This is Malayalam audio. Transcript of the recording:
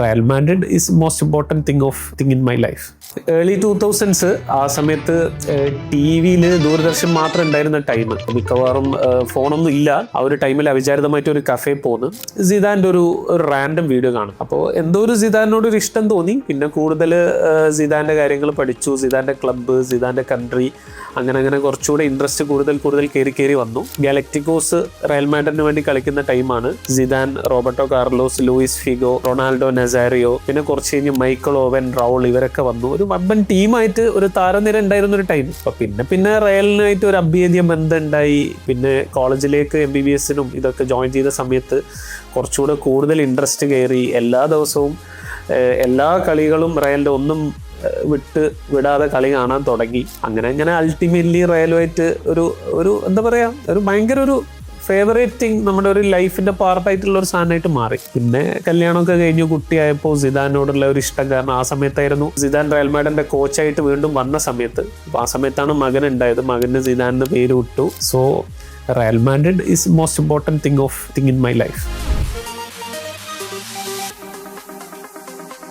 Real Madrid is most important thing in my life. Early 2000s ആ സമയത്ത് ടി വിയിൽ ദൂരദർശൻ മാത്രം ഉണ്ടായിരുന്ന ടൈം, മിക്കവാറും ഫോണൊന്നും ഇല്ല. ആ ഒരു ടൈമിൽ അവിചാരിതമായിട്ട് ഒരു കഫേ പോന്ന് സിദാൻ്റെ ഒരു റാൻഡം വീഡിയോ കാണും. അപ്പോൾ എന്തോ ഒരു സിദാനോട് ഒരു ഇഷ്ടം തോന്നി. പിന്നെ കൂടുതൽ സിദാൻ്റെ കാര്യങ്ങൾ പഠിച്ചു, സിദാൻ്റെ ക്ലബ്ബ്, സിദാൻ്റെ കൺട്രി, അങ്ങനെ കുറച്ചുകൂടെ ഇൻട്രസ്റ്റ് കൂടുതൽ കയറി വന്നു. ഗാലക്റ്റിക്കോസ് റയൽ മാഡ്രിഡിന് വേണ്ടി കളിക്കുന്ന ടൈമാണ്. Zidane, Roberto Carlos, Luis Figo, Ronaldo Nazario, പിന്നെ കുറച്ച് കഴിഞ്ഞ് മൈക്കിൾ ഓവൻ, റൗൾ, ഇവരൊക്കെ വന്നു. ഒരു വമ്പൻ ടീമായിട്ട് ഒരു താരനിര ഉണ്ടായിരുന്ന ഒരു ടൈം. അപ്പൊ പിന്നെ റയലിനായിട്ട് ഒരു അഭേദ്യ ബന്ധം ഉണ്ടായി. പിന്നെ കോളേജിലേക്ക് MBBSനും ഇതൊക്കെ ജോയിൻ ചെയ്ത സമയത്ത് കുറച്ചുകൂടെ കൂടുതൽ ഇൻട്രസ്റ്റ് കയറി. എല്ലാ ദിവസവും എല്ലാ കളികളും റയലിൻ്റെ ഒന്നും വിടാതെ കളി കാണാൻ തുടങ്ങി. അങ്ങനെ അൾട്ടിമേറ്റ്ലി റയലുമായിട്ട് ഒരു എന്താ പറയാ, ഒരു ഭയങ്കര ഒരു ഫേവറേറ്റ് തിങ്, നമ്മുടെ ഒരു ലൈഫിന്റെ പാർട്ടായിട്ടുള്ള ഒരു സാധനമായിട്ട് മാറി. പിന്നെ കല്യാണമൊക്കെ കഴിഞ്ഞു, കുട്ടിയായപ്പോൾ സിദാനോടുള്ള ഒരു ഇഷ്ടം കാരണം ആ സമയത്തായിരുന്നു സിദാൻ റയൽ മാഡ്രിഡിന്റെ കോച്ചായിട്ട് വീണ്ടും വന്ന സമയത്ത്. അപ്പോൾ ആ സമയത്താണ് മകൻ ഉണ്ടായത്. മകന് സിദാൻ എന്ന് പേര് വിട്ടു. So Real Madrid is most important thing in my life.